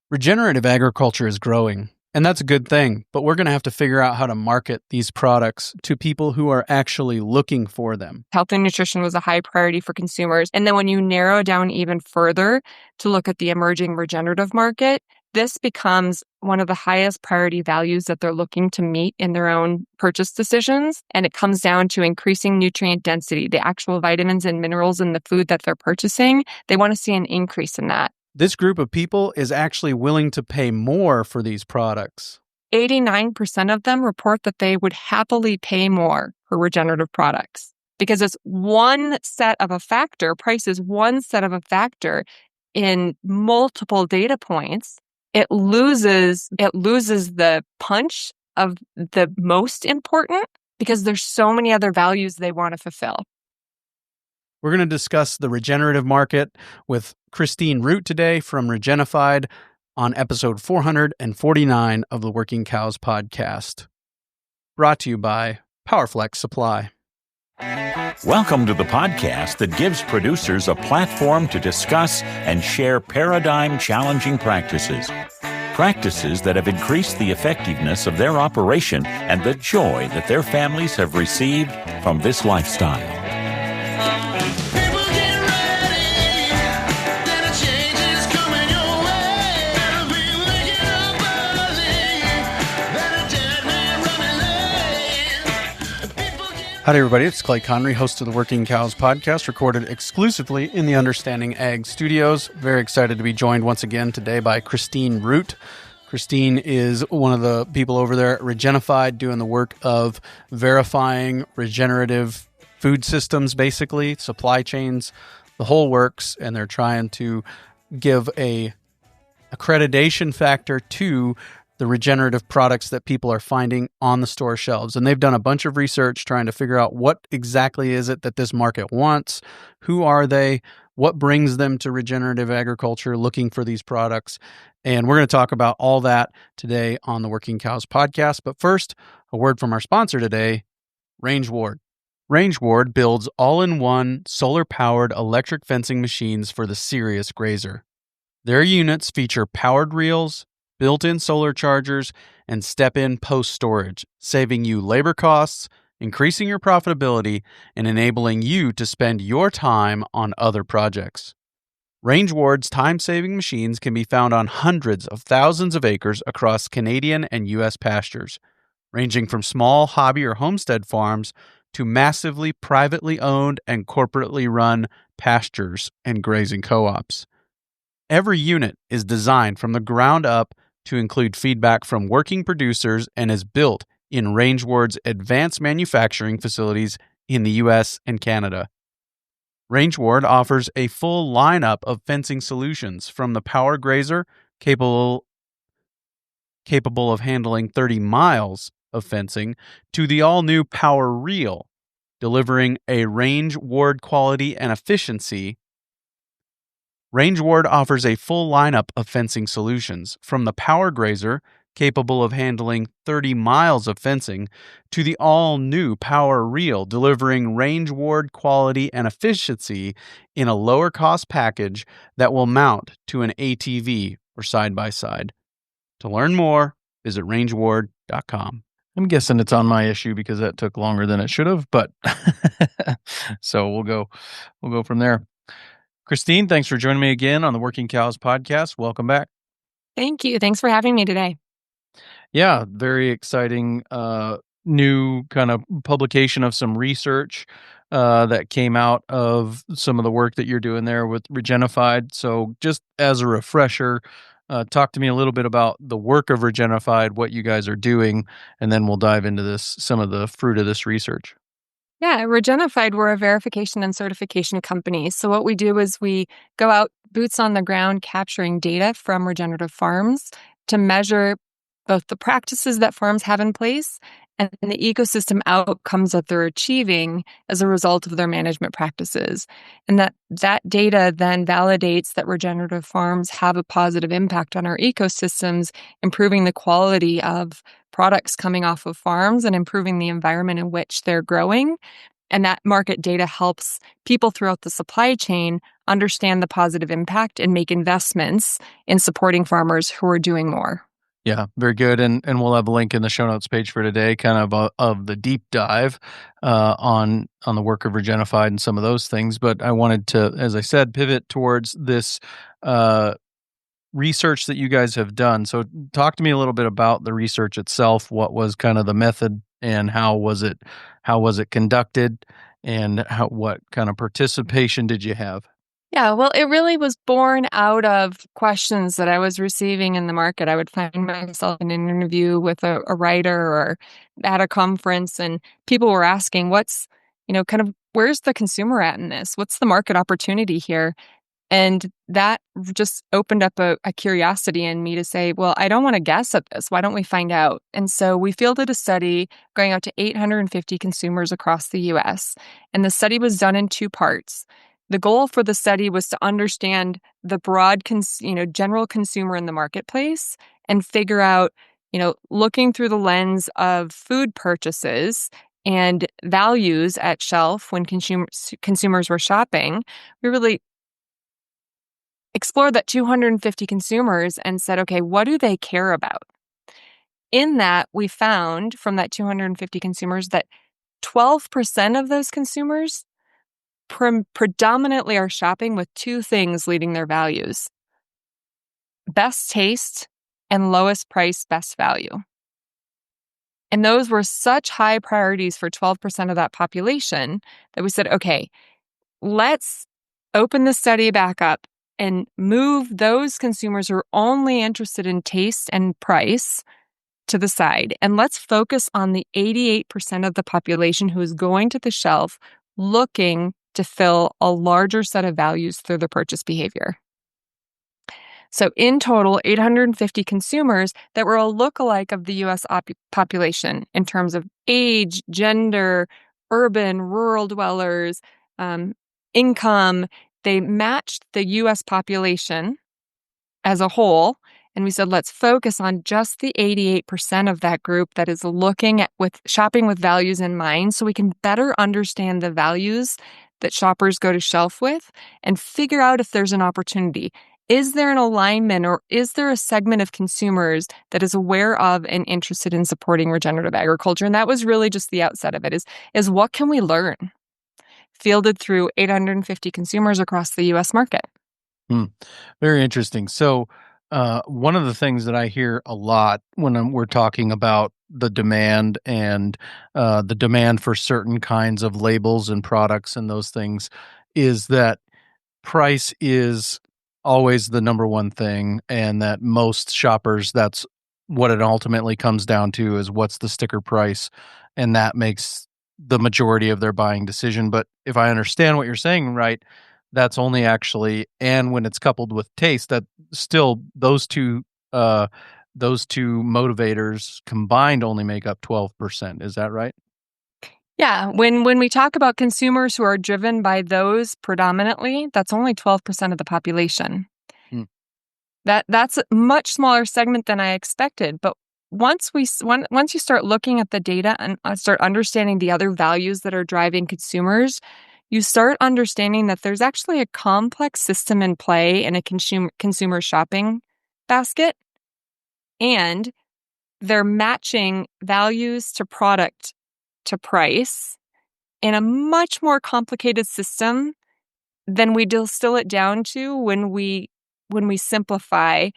Regenerative agriculture is growing, and that's a good thing, but we're going to have to figure out how to market these products to people who are actually looking for them. Health and nutrition was a high priority for consumers. And then when you narrow down even further to look at the emerging regenerative market, this becomes one of the highest priority values that they're looking to meet in their own purchase decisions. And it comes down to increasing nutrient density, the actual vitamins and minerals in the food that they're purchasing. They want to see an increase in that. This group of people is actually willing to pay more for these products. 89% of them report that they would happily pay more for regenerative products because it's one set of a factor. Price is one set of a factor in multiple data points. It loses the punch of the most important because there's so many other values they want to fulfill. We're going to discuss the regenerative market with Kristine Root today from Regenified on episode 449 of the Working Cows podcast. Brought to you by PowerFlex Supply. Welcome to the podcast that gives producers a platform to discuss and share paradigm-challenging practices. Practices that have increased the effectiveness of their operation and the joy that their families have received from this lifestyle. Howdy, everybody. It's Clay Connery, host of the Working Cows podcast, recorded exclusively in the Understanding Ag studios. Very excited to be joined once again today by Kristine Root. Kristine is one of the people over there at Regenified doing the work of verifying regenerative food systems, basically, supply chains, the whole works, and they're trying to give a accreditation factor to the regenerative products that people are finding on the store shelves. And they've done a bunch of research trying to figure out what exactly is it that this market wants, who are they, what brings them to regenerative agriculture looking for these products. And we're going to talk about all that today on the Working Cows podcast. But first, a word from our sponsor today, Range Ward. Range Ward builds all-in-one solar-powered electric fencing machines for the serious grazer. Their units feature powered reels, built-in solar chargers, and step-in post storage, saving you labor costs, increasing your profitability, and enabling you to spend your time on other projects. Range Ward's time-saving machines can be found on hundreds of thousands of acres across Canadian and U.S. pastures, ranging from small hobby or homestead farms to massively privately owned and corporately run pastures and grazing co-ops. Every unit is designed from the ground up to include feedback from working producers and is built in Range Ward's advanced manufacturing facilities in the U.S. and Canada. Range Ward offers a full lineup of fencing solutions, from the Power Grazer, capable of handling 30 miles of fencing, to the all-new Power Reel, delivering a Range Ward quality and efficiency. Range Ward offers a full lineup of fencing solutions, from the Power Grazer, capable of handling 30 miles of fencing, to the all-new Power Reel, delivering Range Ward quality and efficiency in a lower-cost package that will mount to an ATV or side-by-side. To learn more, visit rangeward.com. I'm guessing it's on my issue because that took longer than it should have, but so we'll go from there. Kristine, thanks for joining me again on the Working Cows podcast. Welcome back. Thank you. Thanks for having me today. Yeah, very exciting new kind of publication of some research that came out of some of the work that you're doing there with Regenified. So just as a refresher, talk to me a little bit about the work of Regenified, what you guys are doing, and then we'll dive into some of the fruit of this research. Yeah, Regenified, we're a verification and certification company. So what we do is we go out boots on the ground capturing data from regenerative farms to measure both the practices that farms have in place and the ecosystem outcomes that they're achieving as a result of their management practices. And that data then validates that regenerative farms have a positive impact on our ecosystems, improving the quality of products coming off of farms and improving the environment in which they're growing. And that market data helps people throughout the supply chain understand the positive impact and make investments in supporting farmers who are doing more. Yeah, very good. And we'll have a link in the show notes page for today, kind of the deep dive on the work of Regenified and some of those things. But I wanted to, as I said, pivot towards this research that you guys have done. So talk to me a little bit about the research itself. What was kind of the method, and how was it conducted, and what kind of participation did you have? Yeah, well, it really was born out of questions that I was receiving in the market. I would find myself in an interview with a writer or at a conference, and people were asking, kind of where's the consumer at in this? What's the market opportunity here? And that just opened up a curiosity in me to say, well, I don't want to guess at this. Why don't we find out? And so we fielded a study going out to 850 consumers across the US. And the study was done in two parts. The goal for the study was to understand the broad, general consumer in the marketplace and figure out, looking through the lens of food purchases and values at shelf when consumers were shopping. We really explored that 250 consumers and said, okay, what do they care about? In that, we found from that 250 consumers that 12% of those consumers predominantly are shopping with two things leading their values: best taste and lowest price, best value. And those were such high priorities for 12% of that population that we said, okay, let's open the study back up and move those consumers who are only interested in taste and price to the side. And let's focus on the 88% of the population who is going to the shelf looking to fill a larger set of values through their purchase behavior. So in total, 850 consumers that were a lookalike of the U.S. population in terms of age, gender, urban, rural dwellers, income. They matched the U.S. population as a whole. And we said, let's focus on just the 88% of that group that is looking at shopping with values in mind, so we can better understand the values that shoppers go to shelf with and figure out if there's an opportunity. Is there an alignment, or is there a segment of consumers that is aware of and interested in supporting regenerative agriculture? And that was really just the outset of it, is what can we learn? Fielded through 850 consumers across the U.S. market. Very interesting. So one of the things that I hear a lot when we're talking about the demand and the demand for certain kinds of labels and products and those things is that price is always the number one thing, and that most shoppers, that's what it ultimately comes down to, is what's the sticker price, and that makes the majority of their buying decision. But if I understand what you're saying right, that's only actually, and when it's coupled with taste, that still those two motivators combined only make up 12%. Is that right? Yeah, when we talk about consumers who are driven by those predominantly, that's only 12% of the population. That's a much smaller segment than I expected. But once you start looking at the data and start understanding the other values that are driving consumers, you start understanding that there's actually a complex system in play in a consumer shopping basket, and they're matching values to product to price in a much more complicated system than we distill it down to when we simplify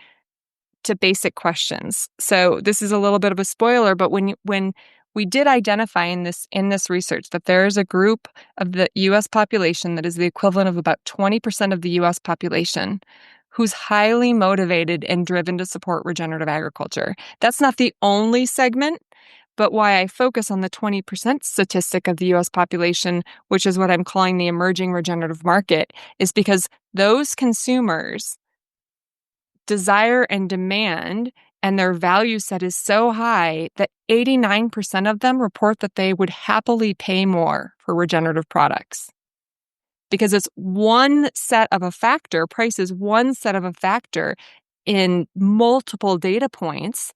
to basic questions. So this is a little bit of a spoiler, but when we did identify in this research that there is a group of the U.S. population that is the equivalent of about 20% of the U.S. population who's highly motivated and driven to support regenerative agriculture. That's not the only segment, but why I focus on the 20% statistic of the U.S. population, which is what I'm calling the emerging regenerative market, is because those consumers' desire and demand and their value set is so high that 89% of them report that they would happily pay more for regenerative products. Because it's one set of a factor, price is one set of a factor in multiple data points.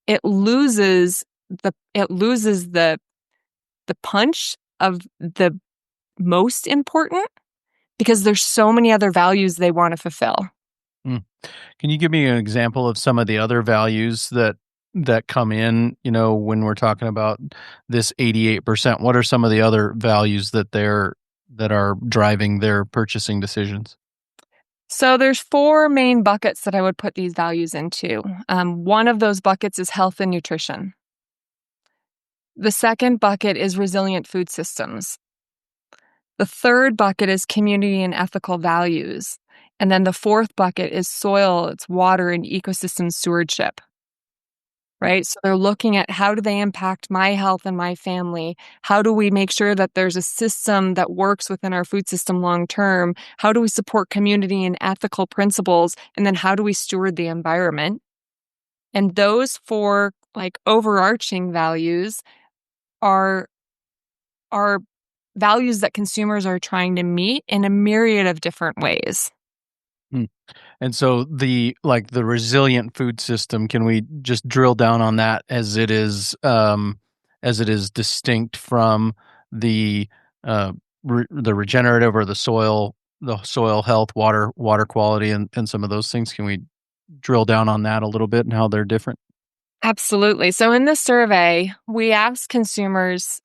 It loses the punch of the most important, because there's so many other values they want to fulfill. Mm. Can you give me an example of some of the other values that come in, when we're talking about this 88%? What are some of the other values that are driving their purchasing decisions? So there's 4 main buckets that I would put these values into. One of those buckets is health and nutrition. The second bucket is resilient food systems. The third bucket is community and ethical values. And then the fourth bucket is soil, it's water, and ecosystem stewardship. Right? So they're looking at, how do they impact my health and my family? How do we make sure that there's a system that works within our food system long term? How do we support community and ethical principles? And then how do we steward the environment? And those 4 overarching values are values that consumers are trying to meet in a myriad of different ways. And so the resilient food system, can we just drill down on that as it is distinct from the the regenerative or the soil health, water quality, and some of those things? Can we drill down on that a little bit and how they're different? Absolutely. So in this survey, we asked consumers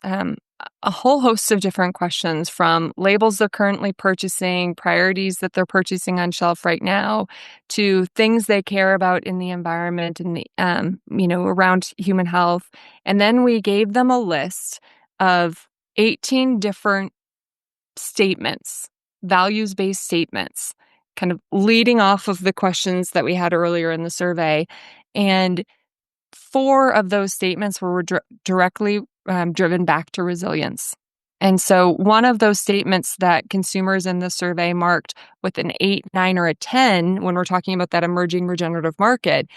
a whole host of different questions, from labels they're currently purchasing, priorities that they're purchasing on shelf right now, to things they care about in the environment and around human health. And then we gave them a list of 18 different statements, values-based statements, kind of leading off of the questions that we had earlier in the survey. And 4 of those statements were directly driven back to resilience. And so one of those statements that consumers in the survey marked with an 8, 9, or a 10, when we're talking about that emerging regenerative market,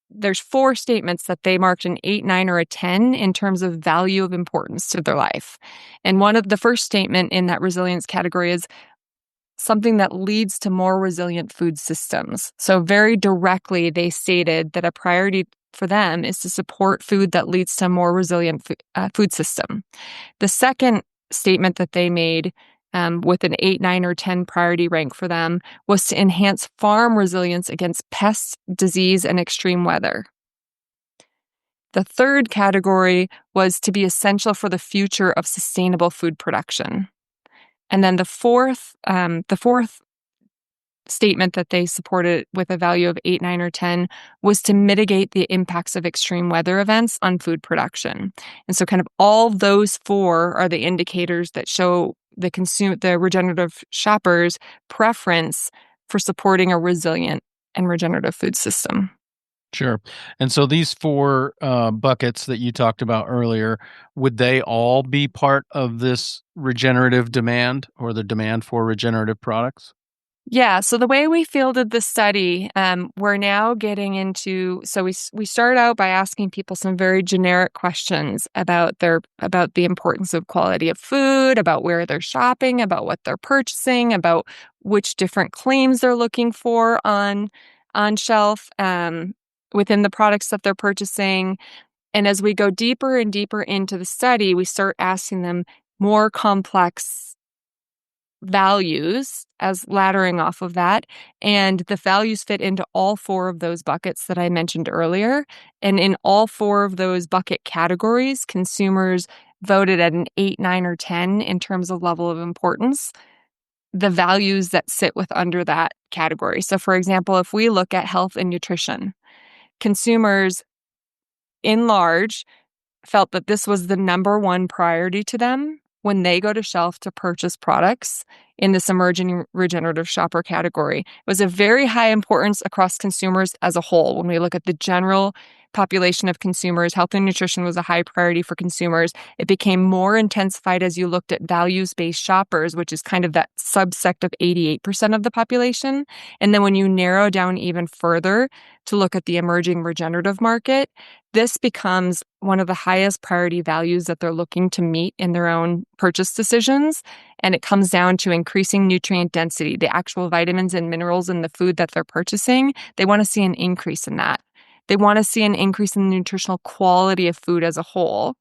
there's 4 statements that they marked an 8, 9, or a 10 in terms of value of importance to their life. And one of the first statement in that resilience category is something that leads to more resilient food systems. So very directly, they stated that a priority for them is to support food that leads to a more resilient food system. The second statement that they made, with an 8, 9, or 10 priority rank for them, was to enhance farm resilience against pests, disease, and extreme weather. The third category was to be essential for the future of sustainable food production. And then the fourth statement that they supported with a value of 8, 9, or 10 was to mitigate the impacts of extreme weather events on food production. And so kind of all those 4 are the indicators that show the regenerative shopper's preference for supporting a resilient and regenerative food system. Sure. And so these 4 buckets that you talked about earlier, would they all be part of this regenerative demand, or the demand for regenerative products? Yeah, so the way we fielded the study, we're now getting into. So we start out by asking people some very generic questions about the importance of quality of food, about where they're shopping, about what they're purchasing, about which different claims they're looking for on shelf within the products that they're purchasing. And as we go deeper and deeper into the study, we start asking them more complex values as laddering off of that. And the values fit into all 4 of those buckets that I mentioned earlier. And in all 4 of those bucket categories, consumers voted at an 8, 9, or 10 in terms of level of importance, the values that sit with under that category. So for example, if we look at health and nutrition, consumers in large felt that this was the number 1 priority to them when they go to shelf to purchase products in this emerging regenerative shopper category. It was a very high importance across consumers as a whole. When we look at the general population of consumers, health and nutrition was a high priority for consumers. It became more intensified as you looked at values-based shoppers, which is kind of that subsect of 88% of the population. And then when you narrow down even further to look at the emerging regenerative market, this becomes one of the highest priority values that they're looking to meet in their own purchase decisions. And it comes down to increasing nutrient density, the actual vitamins and minerals in the food that they're purchasing. They want to see an increase in that. They want to see an increase in the nutritional quality of food as a whole.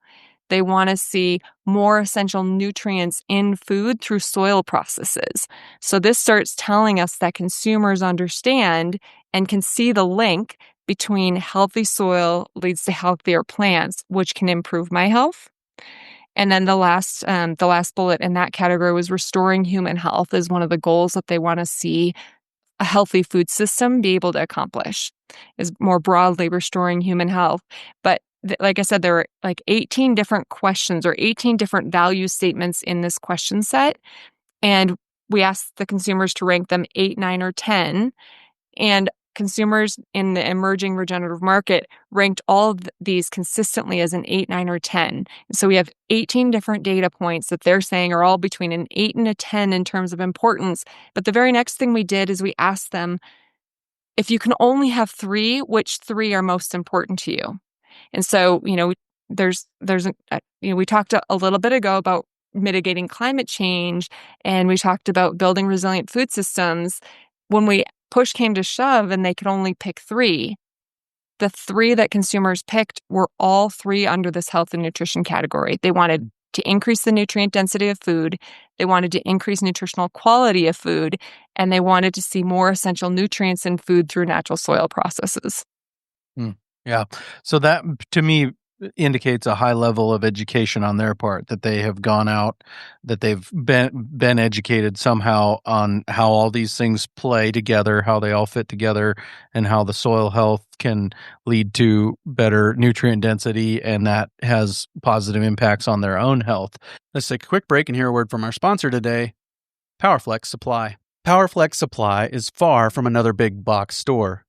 They want to see more essential nutrients in food through soil processes. So this starts telling us that consumers understand and can see the link between healthy soil leads to healthier plants, which can improve my health. And then the last bullet in that category was restoring human health is one of the goals that they want to see a healthy food system be able to accomplish, is more broadly restoring human health. But like I said, there were like 18 different questions or 18 different value statements in this question set. And we asked the consumers to rank them 8, 9, or 10. And consumers in the emerging regenerative market ranked all of these consistently as an 8, 9, or 10. So we have 18 different data points that they're saying are all between an 8 and a 10 in terms of importance. But the very next thing we did is we asked them, if you can only have 3, which 3 are most important to you? And so, we talked a little bit ago about mitigating climate change, and we talked about building resilient food systems. When we push came to shove and they could only pick 3, the 3 that consumers picked were all 3 under this health and nutrition category. They wanted to increase the nutrient density of food, they wanted to increase nutritional quality of food, and they wanted to see more essential nutrients in food through natural soil processes. Yeah. So that, to me, indicates a high level of education on their part, that they have gone out, that they've been educated somehow on how all these things play together, how they all fit together, and how the soil health can lead to better nutrient density, and that has positive impacts on their own health. Let's take a quick break and hear a word from our sponsor today, PowerFlex Supply. PowerFlex Supply is far from another big box store.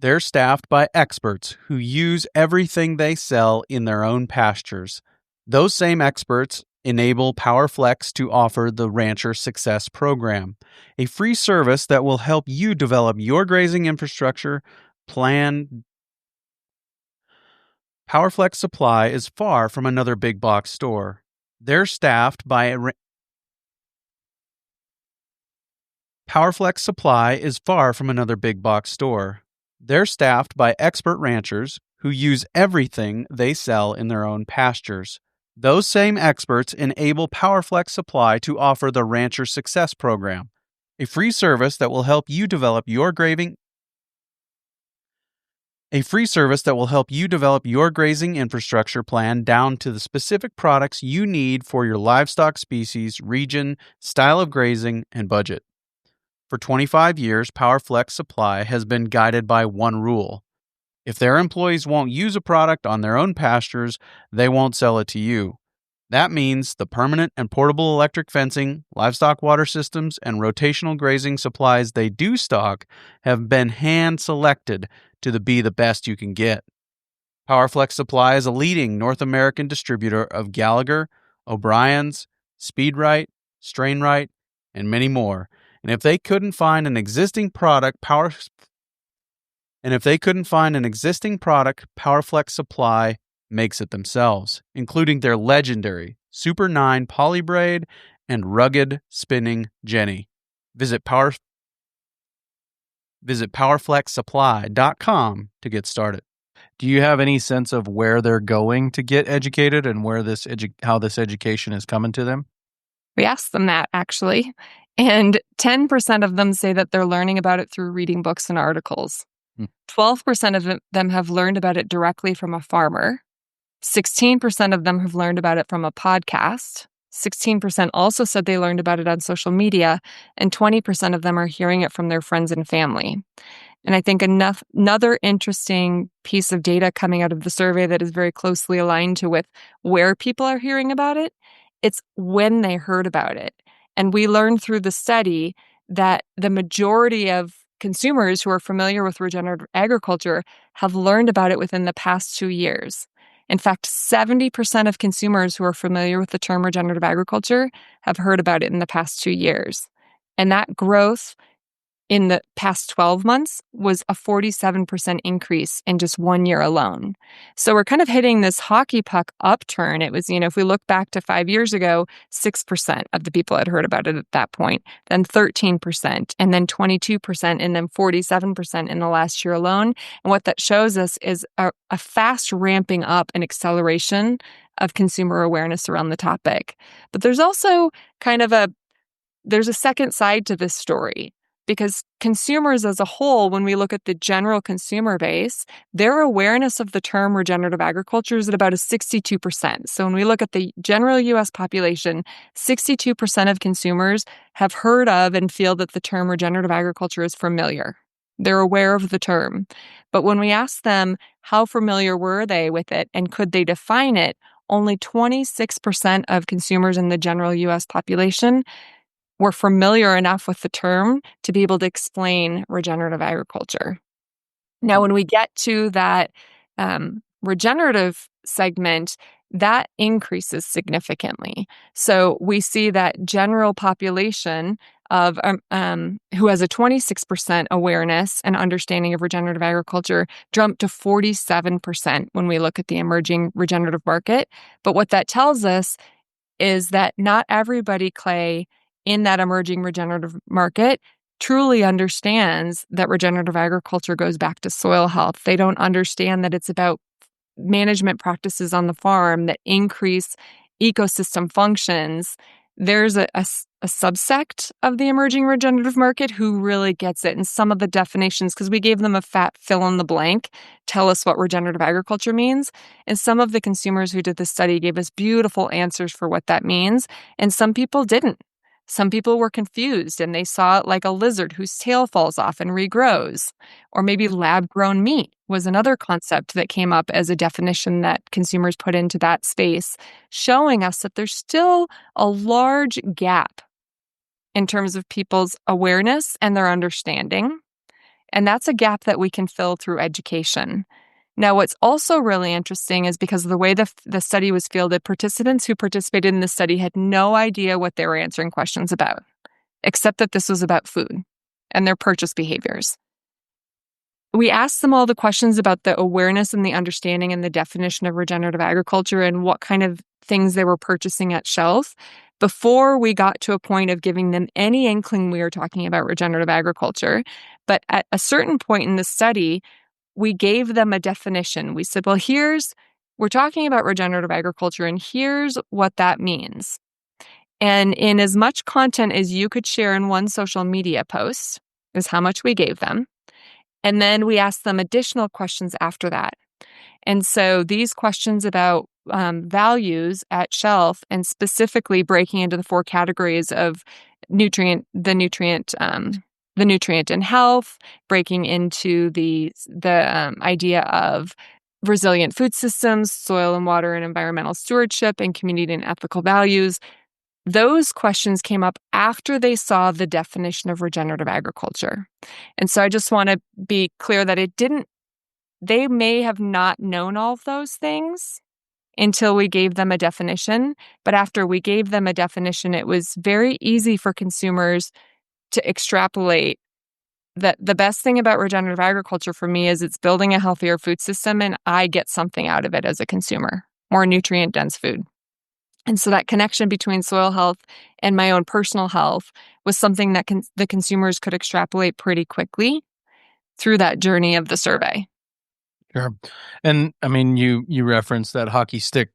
They're staffed by experts who use everything they sell in their own pastures. Those same experts enable PowerFlex to offer the Rancher Success Program, a free service that will help you develop your grazing infrastructure plan. PowerFlex Supply is far from another big box store. They're staffed by PowerFlex Supply is far from another big box store. They're staffed by expert ranchers who use everything they sell in their own pastures. Those same experts enable PowerFlex Supply to offer the Rancher Success Program, a free service that will help you develop your grazing infrastructure plan down to the specific products you need for your livestock species, region, style of grazing, and budget. For 25 years, PowerFlex Supply has been guided by one rule. If their employees won't use a product on their own pastures, they won't sell it to you. That means the permanent and portable electric fencing, livestock water systems, and rotational grazing supplies they do stock have been hand-selected to be the best you can get. PowerFlex Supply is a leading North American distributor of Gallagher, O'Brien's, Speedrite, Strainrite, and many more. And if they couldn't find an existing product, PowerFlex Supply makes it themselves, including their legendary Super 9 Polybraid and rugged spinning Jenny. Visit powerflexsupply.com to get started. Do you have any sense of where they're going to get educated and where how this education is coming to them? We asked them that, actually. And 10% of them say that they're learning about it through reading books and articles. 12% of them have learned about it directly from a farmer. 16% of them have learned about it from a podcast. 16% also said they learned about it on social media. And 20% of them are hearing it from their friends and family. And I think another interesting piece of data coming out of the survey that is very closely aligned with where people are hearing about it, it's when they heard about it. And we learned through the study that the majority of consumers who are familiar with regenerative agriculture have learned about it within the past 2 years. In fact, 70% of consumers who are familiar with the term regenerative agriculture have heard about it in the past 2 years. And that growth in the past 12 months was a 47% increase in just 1 year alone. So we're kind of hitting this hockey puck upturn. It was, if we look back to 5 years ago, 6% of the people had heard about it at that point, then 13%, and then 22%, and then 47% in the last year alone. And what that shows us is a fast ramping up and acceleration of consumer awareness around the topic. But there's also there's a second side to this story, because consumers as a whole, when we look at the general consumer base, their awareness of the term regenerative agriculture is at about a 62%. So when we look at the general U.S. population, 62% of consumers have heard of and feel that the term regenerative agriculture is familiar. They're aware of the term. But when we ask them how familiar were they with it and could they define it, only 26% of consumers in the general U.S. population were familiar enough with the term to be able to explain regenerative agriculture. Now, when we get to that regenerative segment, that increases significantly. So we see that general population of who has a 26% awareness and understanding of regenerative agriculture jumped to 47% when we look at the emerging regenerative market. But what that tells us is that not everybody, Clay, in that emerging regenerative market truly understands that regenerative agriculture goes back to soil health. They don't understand that it's about management practices on the farm that increase ecosystem functions. There's a subsect of the emerging regenerative market who really gets it. And some of the definitions, because we gave them a fat fill in the blank, tell us what regenerative agriculture means. And some of the consumers who did the study gave us beautiful answers for what that means. And some people didn't. Some people were confused and they saw it like a lizard whose tail falls off and regrows. Or maybe lab-grown meat was another concept that came up as a definition that consumers put into that space, showing us that there's still a large gap in terms of people's awareness and their understanding. And that's a gap that we can fill through education. Now, what's also really interesting is because of the way the study was fielded, participants who participated in the study had no idea what they were answering questions about, except that this was about food and their purchase behaviors. We asked them all the questions about the awareness and the understanding and the definition of regenerative agriculture and what kind of things they were purchasing at shelf before we got to a point of giving them any inkling we were talking about regenerative agriculture. But at a certain point in the study, we gave them a definition. We said, well, we're talking about regenerative agriculture, and here's what that means. And in as much content as you could share in one social media post is how much we gave them. And then we asked them additional questions after that. And so these questions about values at shelf, and specifically breaking into the 4 categories of the nutrient and health, breaking into the idea of resilient food systems, soil and water and environmental stewardship, and community and ethical values. Those questions came up after they saw the definition of regenerative agriculture. And so I just want to be clear that they may have not known all of those things until we gave them a definition. But after we gave them a definition, it was very easy for consumers to extrapolate that the best thing about regenerative agriculture for me is it's building a healthier food system, and I get something out of it as a consumer, more nutrient-dense food. And so that connection between soil health and my own personal health was something that the consumers could extrapolate pretty quickly through that journey of the survey. Sure. And I mean, you referenced that hockey stick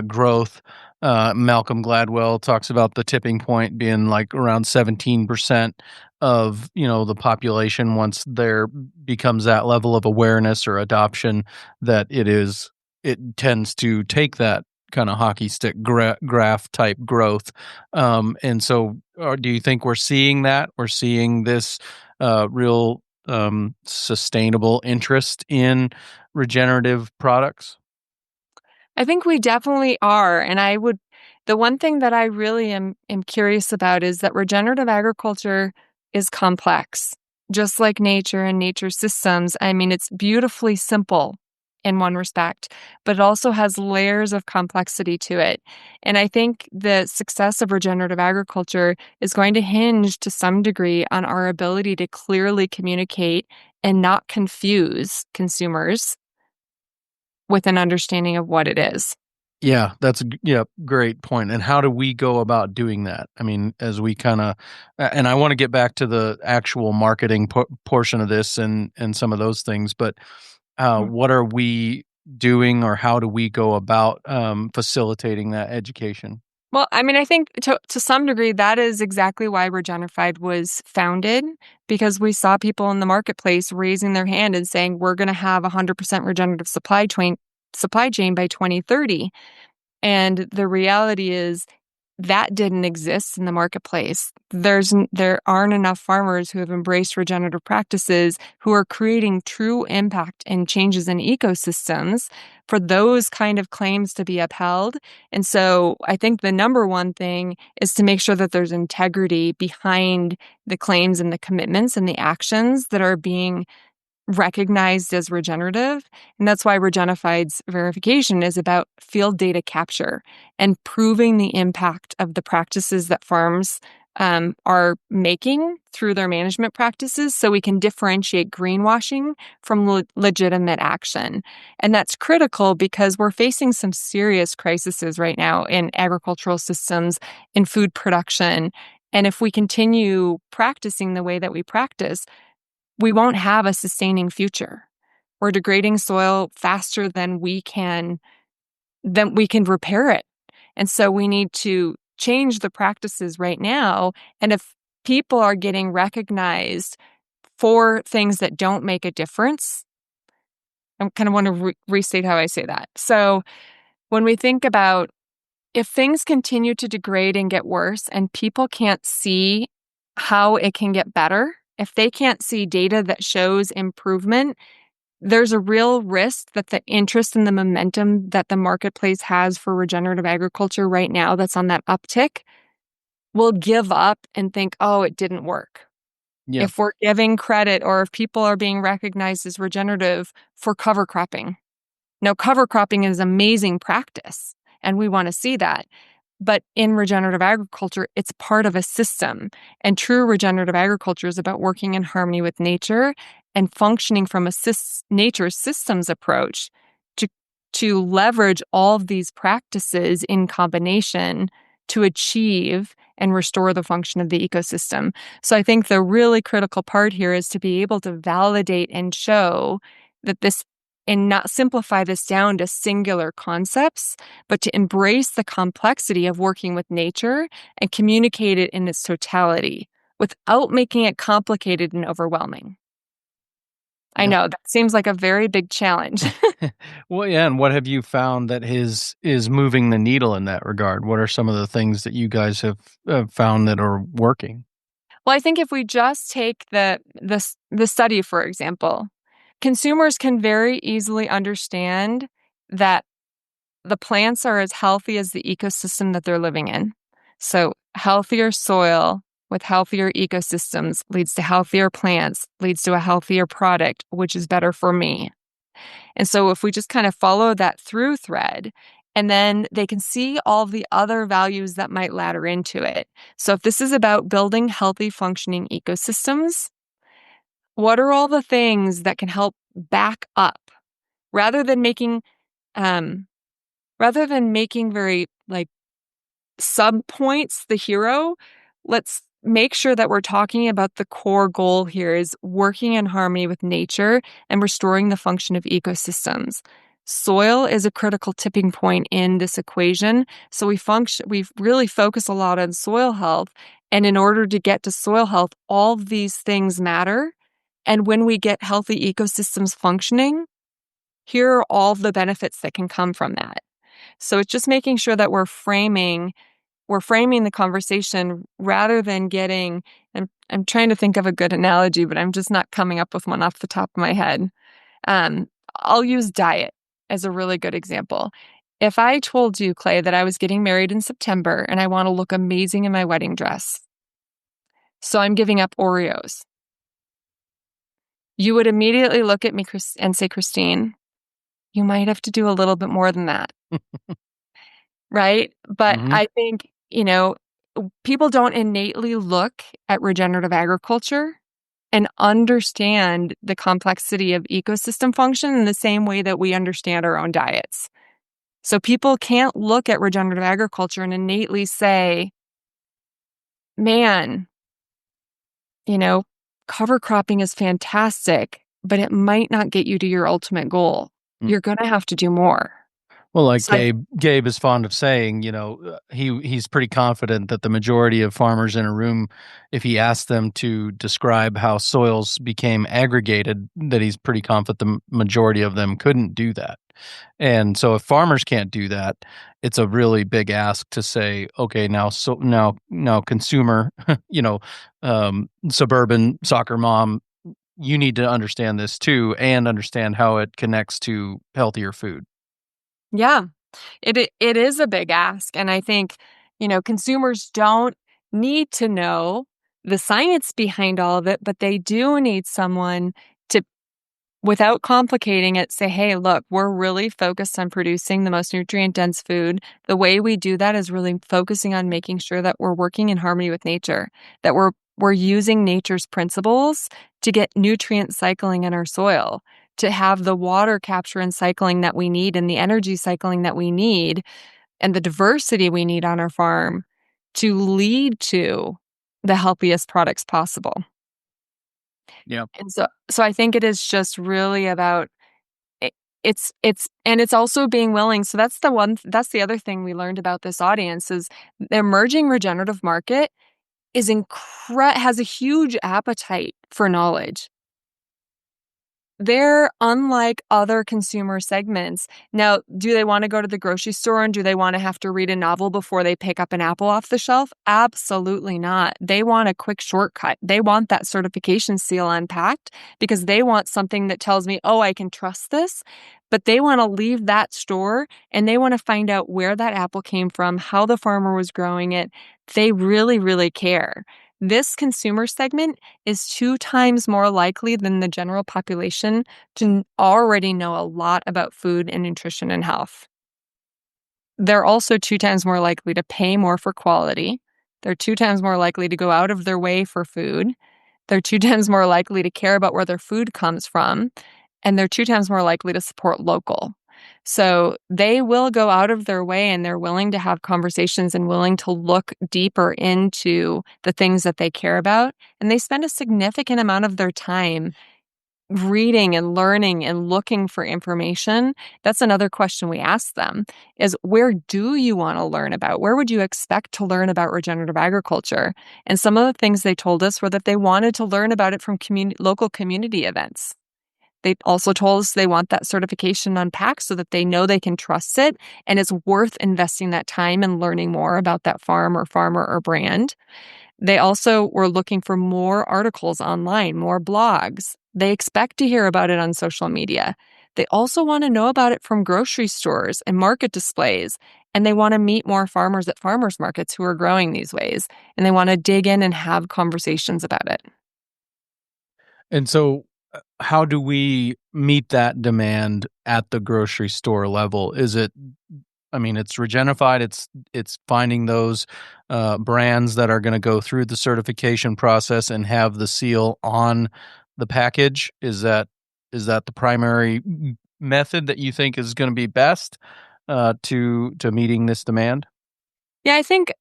growth. Malcolm Gladwell talks about the tipping point being like around 17% of, the population once there becomes that level of awareness or adoption, that it tends to take that kind of hockey stick graph type growth. And so do you think we're seeing that? We're seeing this real sustainable interest in regenerative products? I think we definitely are. And the one thing that I really am curious about is that regenerative agriculture is complex, just like nature and nature systems. I mean, it's beautifully simple in one respect, but it also has layers of complexity to it. And I think the success of regenerative agriculture is going to hinge to some degree on our ability to clearly communicate and not confuse consumers with an understanding of what it is. Yeah, that's a great point. And how do we go about doing that? I mean, as we and I want to get back to the actual marketing portion of this and some of those things, but what are we doing, or how do we go about facilitating that education? Well, I mean, I think to some degree, that is exactly why Regenerified was founded, because we saw people in the marketplace raising their hand and saying, we're going to have 100% regenerative supply chain by 2030. And the reality is that didn't exist in the marketplace. There aren't enough farmers who have embraced regenerative practices who are creating true impact and changes in ecosystems for those kind of claims to be upheld. And so I think the number one thing is to make sure that there's integrity behind the claims and the commitments and the actions that are being recognized as regenerative. And that's why Regenified's verification is about field data capture and proving the impact of the practices that farms are making through their management practices, so we can differentiate greenwashing from legitimate action. And that's critical because we're facing some serious crises right now in agricultural systems, in food production. And if we continue practicing the way that we practice, we won't have a sustaining future. We're degrading soil faster than we can repair it. And so we need to change the practices right now. And if people are getting recognized for things that don't make a difference, I kind of want to restate how I say that. So when we think about if things continue to degrade and get worse and people can't see how it can get better, if they can't see data that shows improvement, there's a real risk that the interest and the momentum that the marketplace has for regenerative agriculture right now that's on that uptick will give up and think, oh, it didn't work. Yeah. If we're giving credit or if people are being recognized as regenerative for cover cropping. Now, cover cropping is amazing practice, and we want to see that. But in regenerative agriculture, it's part of a system. And true regenerative agriculture is about working in harmony with nature and functioning from a nature systems approach to leverage all of these practices in combination to achieve and restore the function of the ecosystem. So I think the really critical part here is to be able to validate and show that this, and not simplify this down to singular concepts, but to embrace the complexity of working with nature and communicate it in its totality without making it complicated and overwhelming. I know that seems like a very big challenge. Well, yeah. And what have you found that is moving the needle in that regard? What are some of the things that you guys have found that are working? Well, I think if we just take the study, for example, consumers can very easily understand that the plants are as healthy as the ecosystem that they're living in. So healthier soil with healthier ecosystems leads to healthier plants, leads to a healthier product, which is better for me. And so if we just kind of follow that through thread, and then they can see all the other values that might ladder into it. So if this is about building healthy, functioning ecosystems, what are all the things that can help back up rather than making very like sub points the hero? Let's make sure that we're talking about the core goal here is working in harmony with nature and restoring the function of ecosystems. Soil is a critical tipping point in this equation. So we really focus a lot on soil health. And in order to get to soil health, all of these things matter. And when we get healthy ecosystems functioning, here are all the benefits that can come from that. So it's just making sure that we're framing the conversation rather than getting, and I'm trying to think of a good analogy, but I'm just not coming up with one off the top of my head. I'll use diet as a really good example. If I told you, Clay, that I was getting married in September and I want to look amazing in my wedding dress, so I'm giving up Oreos, you would immediately look at me and say, Kristine, you might have to do a little bit more than that. Right? But I think, people don't innately look at regenerative agriculture and understand the complexity of ecosystem function in the same way that we understand our own diets. So people can't look at regenerative agriculture and innately say, man, cover cropping is fantastic, but it might not get you to your ultimate goal. you're going to have to do more. Well, like So Gabe is fond of saying, he's pretty confident that the majority of farmers in a room, if he asked them to describe how soils became aggregated, that he's pretty confident the majority of them couldn't do that. And so if farmers can't do that, it's a really big ask to say, okay, now consumer, suburban soccer mom, you need to understand this too and understand how it connects to healthier food. yeah, it is a big ask. And I think, consumers don't need to know the science behind all of it, but they do need someone to, without complicating it, say, hey, look, we're really focused on producing the most nutrient dense food. The way we do that is really focusing on making sure that we're working in harmony with nature, that we're using nature's principles to get nutrient cycling in our soil, to have the water capture and cycling that we need and the energy cycling that we need and the diversity we need on our farm to lead to the healthiest products possible. Yeah. And so I think it is just really about it, it's also being willing. So that's the other thing we learned about this audience is the emerging regenerative market has a huge appetite for knowledge. They're unlike other consumer segments. Now, do they want to go to the grocery store and do they want to have to read a novel before they pick up an apple off the shelf? Absolutely not. They want a quick shortcut. They want that certification seal unpacked because they want something that tells me, oh, I can trust this. But they want to leave that store and they want to find out where that apple came from, how the farmer was growing it. They really, really care. This consumer segment is 2 times more likely than the general population to already know a lot about food and nutrition and health. They're also 2 times more likely to pay more for quality. They're 2 times more likely to go out of their way for food. They're 2 times more likely to care about where their food comes from. And they're 2 times more likely to support local. So they will go out of their way and they're willing to have conversations and willing to look deeper into the things that they care about. And they spend a significant amount of their time reading and learning and looking for information. That's another question we ask them is where do you want to learn about? Where would you expect to learn about regenerative agriculture? And some of the things they told us were that they wanted to learn about it from local community events. They also told us they want that certification unpacked so that they know they can trust it and it's worth investing that time and learning more about that farm or farmer or brand. They also were looking for more articles online, more blogs. They expect to hear about it on social media. They also want to know about it from grocery stores and market displays. And they want to meet more farmers at farmers markets who are growing these ways. And they want to dig in and have conversations about it. And so how do we meet that demand at the grocery store level? It's Regenified. It's finding those brands that are going to go through the certification process and have the seal on the package. Is that the primary method that you think is going to be best to meeting this demand? Yeah, I think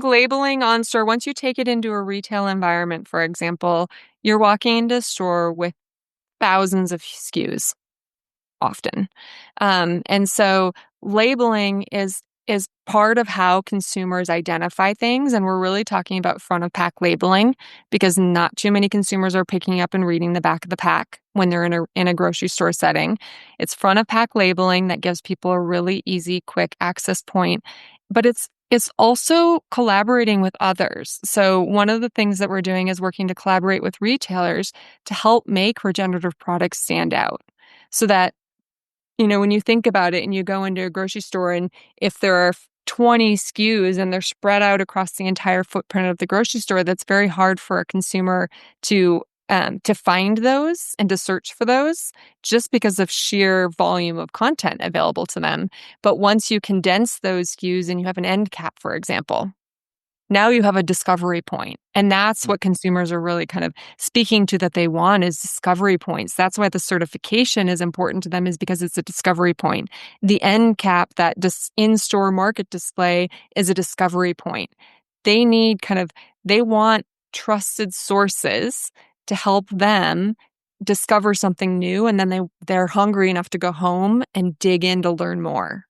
labeling on store, once you take it into a retail environment, for example, you're walking into a store with thousands of SKUs often. And so labeling is part of how consumers identify things. And we're really talking about front of pack labeling because not too many consumers are picking up and reading the back of the pack when they're in a grocery store setting. It's front of pack labeling that gives people a really easy, quick access point. But it's also collaborating with others. So one of the things that we're doing is working to collaborate with retailers to help make regenerative products stand out so that when you think about it and you go into a grocery store and if there are 20 SKUs and they're spread out across the entire footprint of the grocery store, that's very hard for a consumer to find those and to search for those just because of sheer volume of content available to them. But once you condense those SKUs and you have an end cap, for example, now you have a discovery point. And that's what consumers are really kind of speaking to that they want is discovery points. That's why the certification is important to them is because it's a discovery point. The end cap, that in-store market display is a discovery point. They want trusted sources to help them discover something new, and then they're hungry enough to go home and dig in to learn more.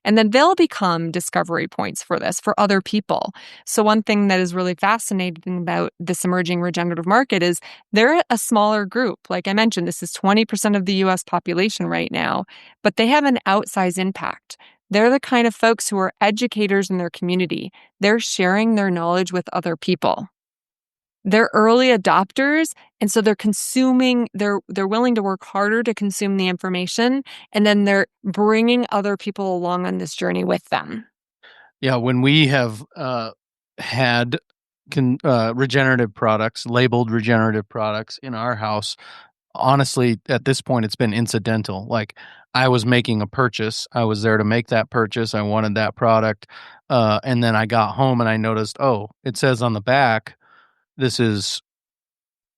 And then they'll become discovery points for this for other people. So one thing that is really fascinating about this emerging regenerative market is they're a smaller group. Like I mentioned, this is 20% of the US population right now, but they have an outsized impact. They're the kind of folks who are educators in their community. They're sharing their knowledge with other people. They're early adopters, and so they're consuming, they're willing to work harder to consume the information, and then they're bringing other people along on this journey with them. Yeah, when we have had regenerative products, labeled regenerative products in our house, honestly, at this point, it's been incidental. Like, I was making a purchase. I was there to make that purchase. I wanted that product. And then I got home and I noticed, oh, it says on the back, this is,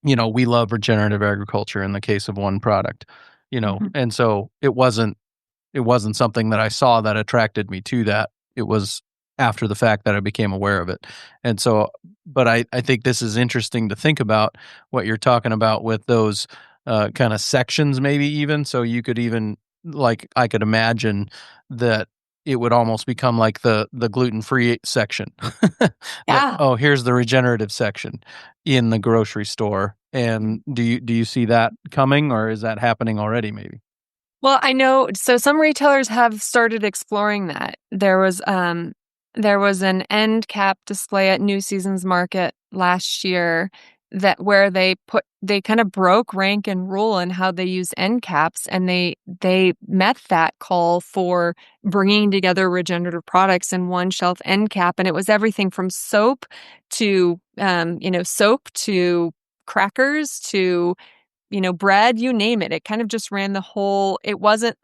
we love regenerative agriculture in the case of one product, and so it wasn't something that I saw that attracted me to that. It was after the fact that I became aware of it. And so, but I think this is interesting to think about what you're talking about with those kind of sections, maybe even. So you could even, like, I could imagine that it would almost become like the gluten-free section. Yeah. Oh, here's the regenerative section in the grocery store. And do you see that coming, or is that happening already maybe? Well, I know, so some retailers have started exploring that. There was an end cap display at New Seasons Market last year where they kind of broke rank and rule in how they use end caps, and they met that call for bringing together regenerative products in one shelf end cap, and it was everything from soap to crackers to bread, you name it. It kind of just ran the whole, it wasn't,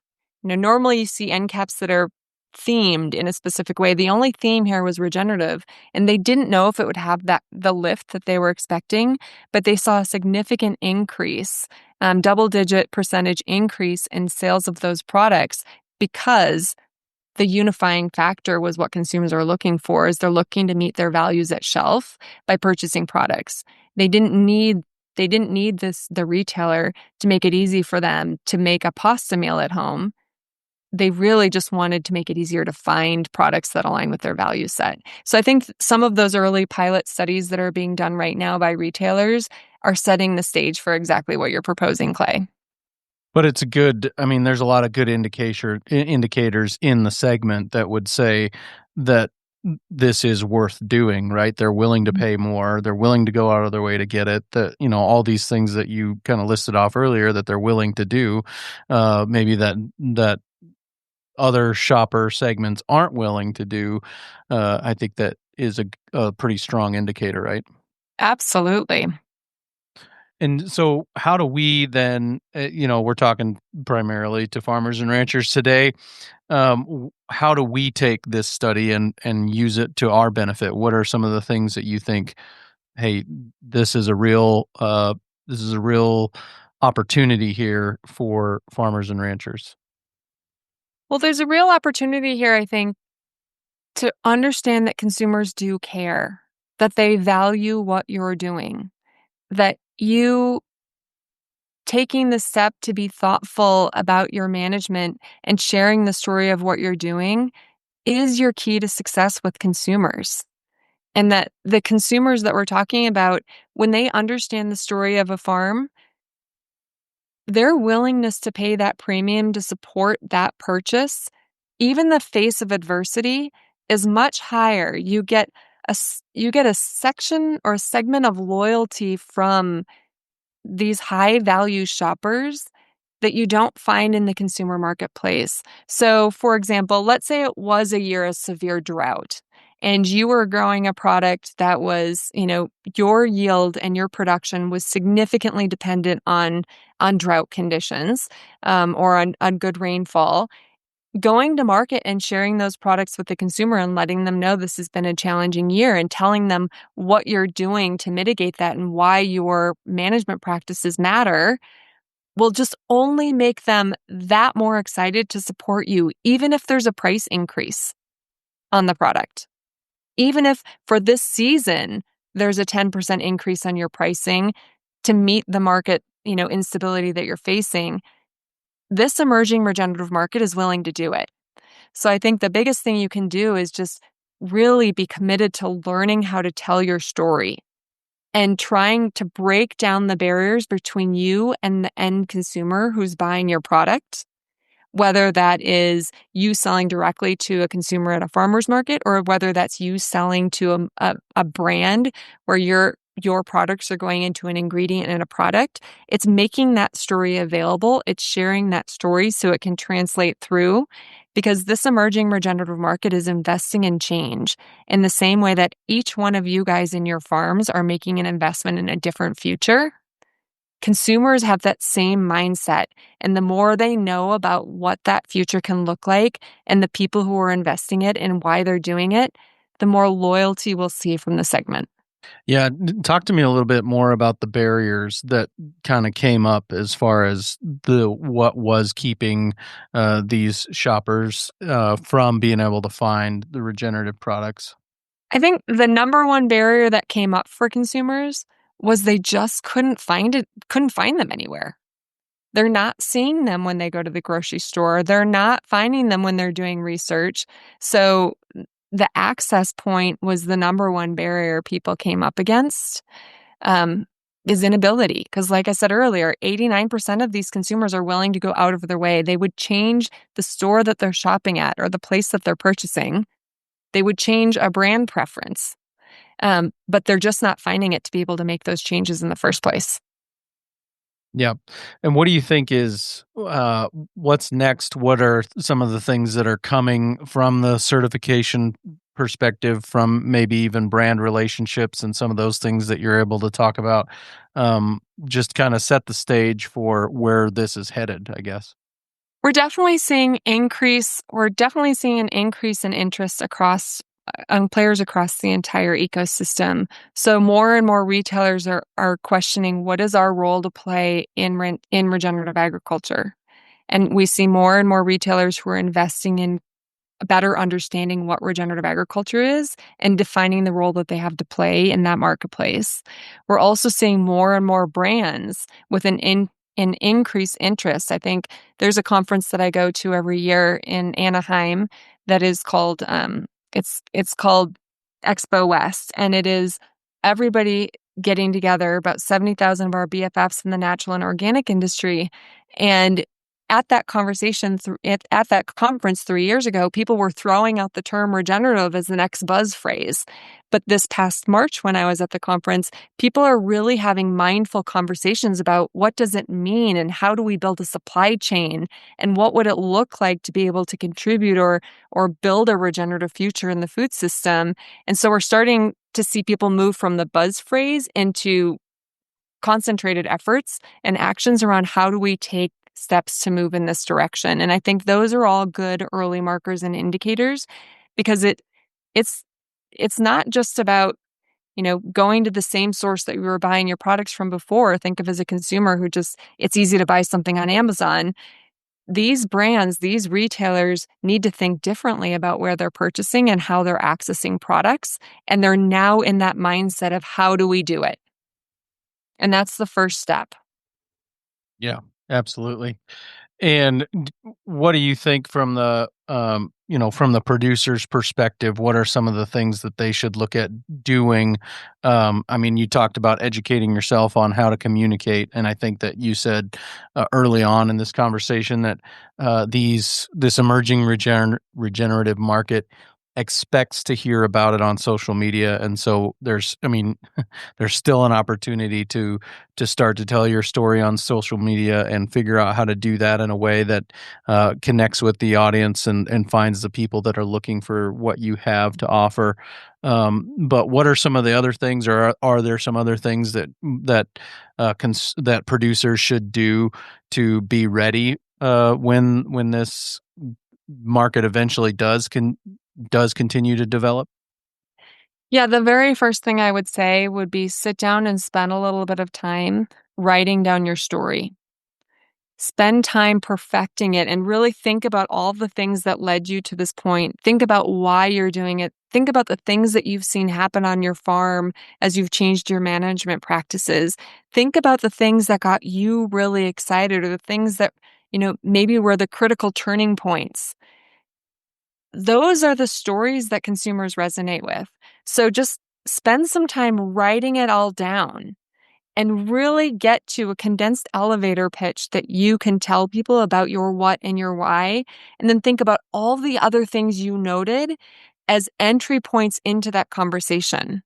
normally you see end caps that are themed in a specific way. The only theme here was regenerative, and they didn't know if it would have the lift that they were expecting, but they saw a significant increase, double-digit percentage increase in sales of those products, because the unifying factor was what consumers are looking for, is they're looking to meet their values at shelf by purchasing products. They didn't need the retailer to make it easy for them to make a pasta meal at home. They really just wanted to make it easier to find products that align with their value set. So I think some of those early pilot studies that are being done right now by retailers are setting the stage for exactly what you're proposing, Clay. But it's there's a lot of good indicators in the segment that would say that this is worth doing, right? They're willing to pay more. They're willing to go out of their way to get it. That, all these things that you kind of listed off earlier that they're willing to do, maybe that other shopper segments aren't willing to do. I think that is a pretty strong indicator, right? Absolutely. And so how do we then, we're talking primarily to farmers and ranchers today. How do we take this study and use it to our benefit? What are some of the things that you think, hey, this is a real opportunity here for farmers and ranchers? Well, there's a real opportunity here, I think, to understand that consumers do care, that they value what you're doing, that you taking the step to be thoughtful about your management and sharing the story of what you're doing is your key to success with consumers. And that the consumers that we're talking about, when they understand the story of a farm, their willingness to pay that premium to support that purchase, even the face of adversity, is much higher. You get a section or a segment of loyalty from these high value shoppers that you don't find in the consumer marketplace. So, for example, let's say it was a year of severe drought and you were growing a product that was, your yield and your production was significantly dependent on drought conditions, or on good rainfall. Going to market and sharing those products with the consumer and letting them know this has been a challenging year and telling them what you're doing to mitigate that and why your management practices matter will just only make them that more excited to support you, even if there's a price increase on the product. Even if for this season, there's a 10% increase on your pricing to meet the market instability that you're facing, this emerging regenerative market is willing to do it. So I think the biggest thing you can do is just really be committed to learning how to tell your story and trying to break down the barriers between you and the end consumer who's buying your product, whether that is you selling directly to a consumer at a farmer's market or whether that's you selling to a brand where your products are going into an ingredient in a product. It's making that story available. It's sharing that story so it can translate through, because this emerging regenerative market is investing in change in the same way that each one of you guys in your farms are making an investment in a different future. Consumers have that same mindset. And the more they know about what that future can look like and the people who are investing it and why they're doing it, the more loyalty we'll see from the segment. Yeah, talk to me a little bit more about the barriers that kind of came up as far as what was keeping these shoppers from being able to find the regenerative products. I think the number one barrier that came up for consumers was they just couldn't find them anywhere. They're not seeing them when they go to the grocery store. They're not finding them when they're doing research. So the access point was the number one barrier people came up against, is inability. Because like I said earlier, 89% of these consumers are willing to go out of their way. They would change the store that they're shopping at or the place that they're purchasing. They would change a brand preference, but they're just not finding it to be able to make those changes in the first place. Yeah. And what do you think is what's next? What are some of the things that are coming from the certification perspective, from maybe even brand relationships and some of those things that you're able to talk about? Just kind of set the stage for where this is headed, I guess. We're definitely seeing an increase in interest across players across the entire ecosystem. So more and more retailers are questioning, what is our role to play in regenerative agriculture? And we see more and more retailers who are investing in better understanding what regenerative agriculture is and defining the role that they have to play in that marketplace. We're also seeing more and more brands with an increased interest. I think there's a conference that I go to every year in Anaheim that is called it's called Expo West, and it is everybody getting together, about 70,000 of our BFFs in the natural and organic industry. And at that at that conference 3 years ago, people were throwing out the term regenerative as the next buzz phrase. But this past March, when I was at the conference, people are really having mindful conversations about what does it mean and how do we build a supply chain and what would it look like to be able to contribute or build a regenerative future in the food system. And so we're starting to see people move from the buzz phrase into concentrated efforts and actions around how do we take steps to move in this direction. And I think those are all good early markers and indicators, because it's not just about, going to the same source that you were buying your products from before. Think of as a consumer who it's easy to buy something on Amazon. These brands, these retailers need to think differently about where they're purchasing and how they're accessing products. And they're now in that mindset of how do we do it? And that's the first step. Yeah, absolutely. And what do you think from the from the producer's perspective? What are some of the things that they should look at doing? I mean, you talked about educating yourself on how to communicate, and I think that you said early on in this conversation that this emerging regenerative market expects to hear about it on social media, and so there's still an opportunity to start to tell your story on social media and figure out how to do that in a way that connects with the audience and finds the people that are looking for what you have to offer. But what are some of the other things, or are there some other things that producers should do to be ready when this market eventually does continue to develop? Yeah, the very first thing I would say would be sit down and spend a little bit of time writing down your story. Spend time perfecting it and really think about all the things that led you to this point. Think about why you're doing it. Think about the things that you've seen happen on your farm as you've changed your management practices. Think about the things that got you really excited or the things that, maybe were the critical turning points. Those are the stories that consumers resonate with. So just spend some time writing it all down and really get to a condensed elevator pitch that you can tell people about your what and your why. And then think about all the other things you noted as entry points into that conversation.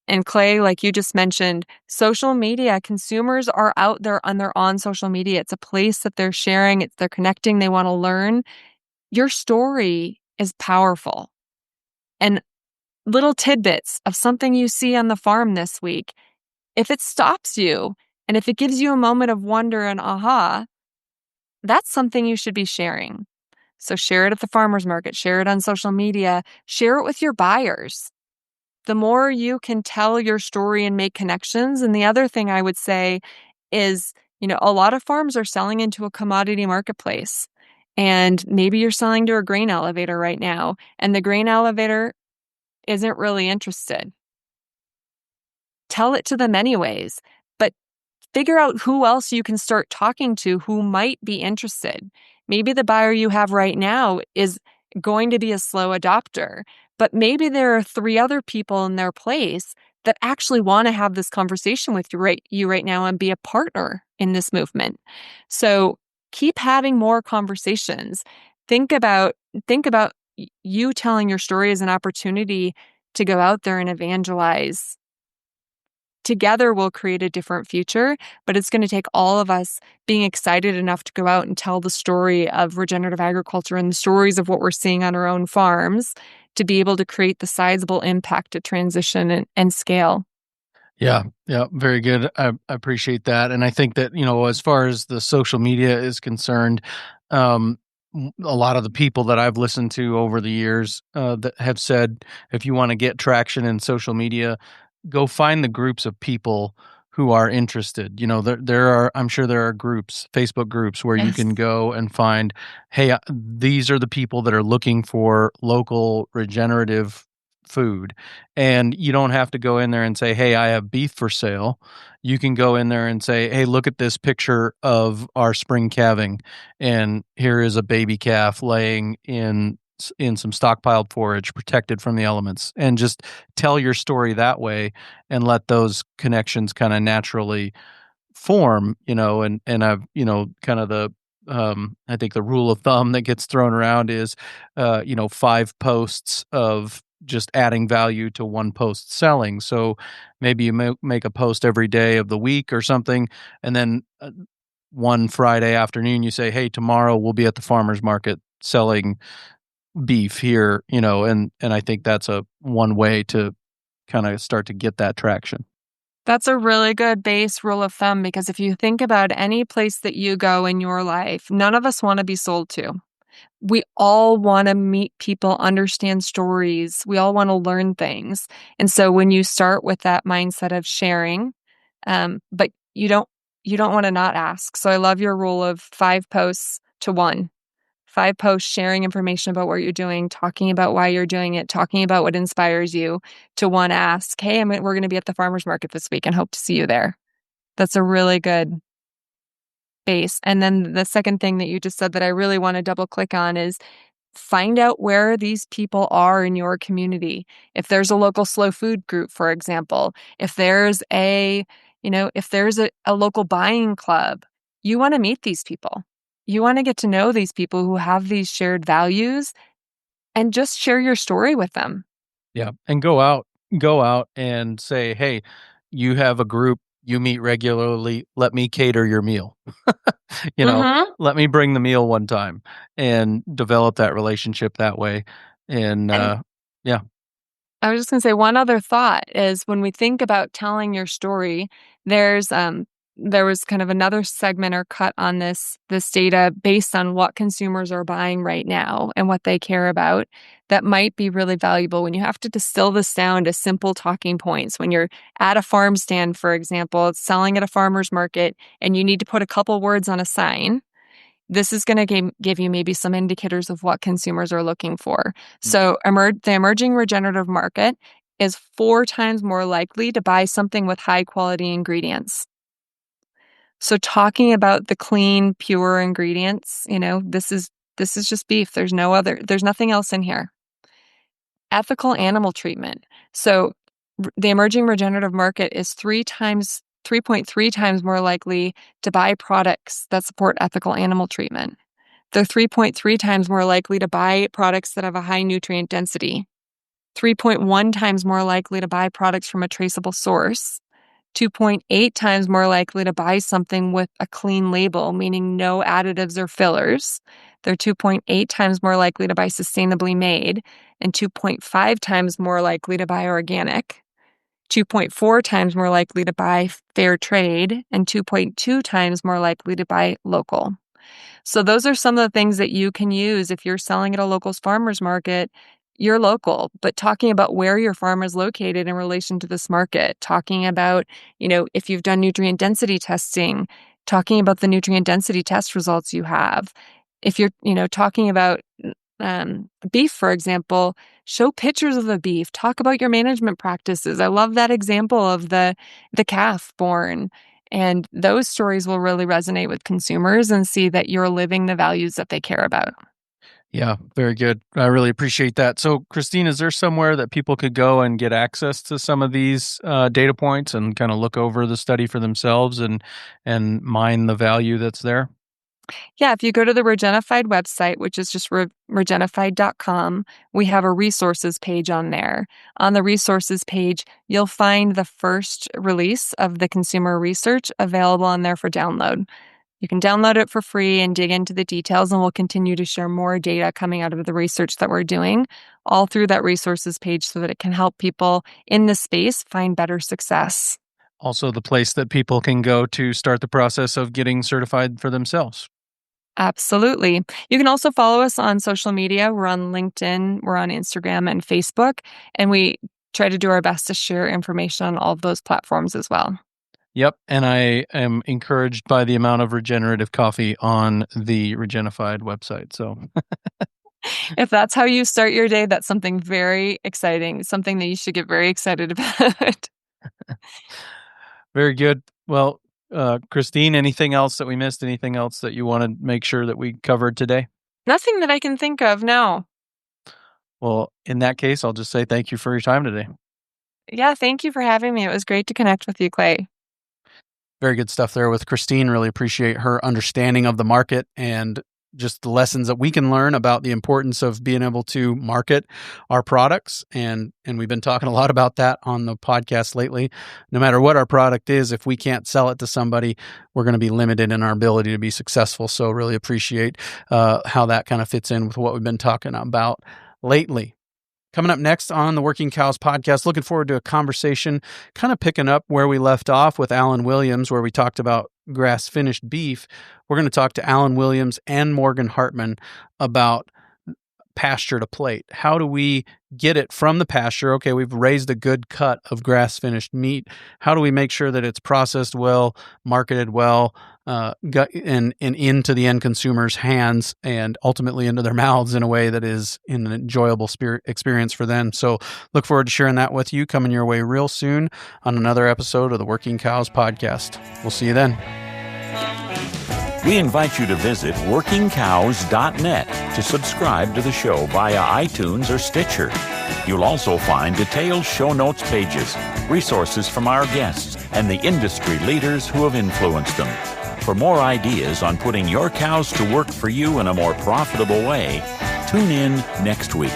And Clay, like you just mentioned, social media, consumers are out there and they're on social media. It's a place that they're sharing, they're connecting, they want to learn. Your story is powerful. And little tidbits of something you see on the farm this week, if it stops you and if it gives you a moment of wonder and aha, that's something you should be sharing. So share it at the farmer's market, share it on social media, share it with your buyers. The more you can tell your story and make connections. And the other thing I would say is, a lot of farms are selling into a commodity marketplace. And maybe you're selling to a grain elevator right now, and the grain elevator isn't really interested. Tell it to them anyways, but figure out who else you can start talking to who might be interested. Maybe the buyer you have right now is going to be a slow adopter, but maybe there are 3 other people in their place that actually want to have this conversation with you right now and be a partner in this movement. So keep having more conversations. Think about you telling your story as an opportunity to go out there and evangelize. Together, we'll create a different future, but it's going to take all of us being excited enough to go out and tell the story of regenerative agriculture and the stories of what we're seeing on our own farms to be able to create the sizable impact to transition and scale. Yeah, very good. I appreciate that. And I think that, as far as the social media is concerned, a lot of the people that I've listened to over the years that have said, if you want to get traction in social media, go find the groups of people who are interested. I'm sure there are groups, Facebook groups, where you can go and find, hey, these are the people that are looking for local regenerative food. And you don't have to go in there and say, hey, I have beef for sale. You can go in there and say, hey, look at this picture of our spring calving, and here is a baby calf laying in some stockpiled forage protected from the elements, and just tell your story that way and let those connections kind of naturally form, and I've, kind of the, I think the rule of thumb that gets thrown around is, 5 posts of just adding value to 1 post selling. So maybe you make a post every day of the week or something, and then one Friday afternoon you say, hey, tomorrow we'll be at the farmer's market selling beef here, and I think that's one way to kind of start to get that traction. That's a really good base rule of thumb, because if you think about any place that you go in your life, none of us want to be sold to. We all want to meet people, understand stories. We all want to learn things. And so when you start with that mindset of sharing, but you don't want to not ask. So I love your rule of 5 posts to 1. 5 posts sharing information about what you're doing, talking about why you're doing it, talking about what inspires you, to 1 ask, hey, we're going to be at the farmer's market this week and hope to see you there. That's a really good base. And then the second thing that you just said that I really want to double click on is find out where these people are in your community. If there's a local slow food group, for example, if there's a local buying club, you want to meet these people. You want to get to know these people who have these shared values and just share your story with them. Yeah. And go out and say, hey, you have a group, you meet regularly, let me cater your meal. Let me bring the meal one time, and develop that relationship that way. And yeah. I was just going to say, one other thought is when we think about telling your story, there's there was kind of another segment or cut on this data based on what consumers are buying right now and what they care about that might be really valuable when you have to distill this down to simple talking points. When you're at a farm stand, for example, selling at a farmer's market, and you need to put a couple words on a sign, this is going to give you maybe some indicators of what consumers are looking for. So the emerging regenerative market is 4 times more likely to buy something with high quality ingredients. So talking about the clean, pure ingredients, this is just beef. There's nothing else in here. Ethical animal treatment. So the emerging regenerative market is 3.3 times more likely to buy products that support ethical animal treatment. They're 3.3 times more likely to buy products that have a high nutrient density. 3.1 times more likely to buy products from a traceable source. 2.8 times more likely to buy something with a clean label, meaning no additives or fillers. They're 2.8 times more likely to buy sustainably made, and 2.5 times more likely to buy organic. 2.4 times more likely to buy fair trade, and 2.2 times more likely to buy local. So those are some of the things that you can use if you're selling at a local farmer's market. You're local, but talking about where your farm is located in relation to this market, talking about, if you've done nutrient density testing, talking about the nutrient density test results you have. If you're, talking about beef, for example, show pictures of the beef, talk about your management practices. I love that example of the calf born. And those stories will really resonate with consumers and see that you're living the values that they care about. Yeah, very good. I really appreciate that. So, Kristine, is there somewhere that people could go and get access to some of these data points and kind of look over the study for themselves and mine the value that's there? Yeah, if you go to the Regenified website, which is just regenified.com, we have a resources page on there. On the resources page, you'll find the first release of the consumer research available on there for download. You can download it for free and dig into the details, and we'll continue to share more data coming out of the research that we're doing all through that resources page so that it can help people in this space find better success. Also, the place that people can go to start the process of getting certified for themselves. Absolutely. You can also follow us on social media. We're on LinkedIn, we're on Instagram and Facebook, and we try to do our best to share information on all of those platforms as well. Yep, and I am encouraged by the amount of regenerative coffee on the Regenified website. So, if that's how you start your day, that's something very exciting, something that you should get very excited about. Very good. Well, Kristine, anything else that we missed? Anything else that you want to make sure that we covered today? Nothing that I can think of, no. Well, in that case, I'll just say thank you for your time today. Yeah, thank you for having me. It was great to connect with you, Clay. Very good stuff there with Kristine. Really appreciate her understanding of the market and just the lessons that we can learn about the importance of being able to market our products. And we've been talking a lot about that on the podcast lately. No matter what our product is, if we can't sell it to somebody, we're going to be limited in our ability to be successful. So really appreciate how that kind of fits in with what we've been talking about lately. Coming up next on the Working Cows podcast, looking forward to a conversation kind of picking up where we left off with Alan Williams, where we talked about grass-finished beef. We're going to talk to Alan Williams and Morgan Hartman about pasture to plate. How do we get it from the pasture? Okay, we've raised a good cut of grass-finished meat. How do we make sure that it's processed well, marketed well, and into the end consumer's hands and ultimately into their mouths in a way that is an enjoyable experience for them? So look forward to sharing that with you coming your way real soon on another episode of the Working Cows podcast. We'll see you then. We invite you to visit workingcows.net to subscribe to the show via iTunes or Stitcher. You'll also find detailed show notes pages, resources from our guests, and the industry leaders who have influenced them. For more ideas on putting your cows to work for you in a more profitable way, tune in next week.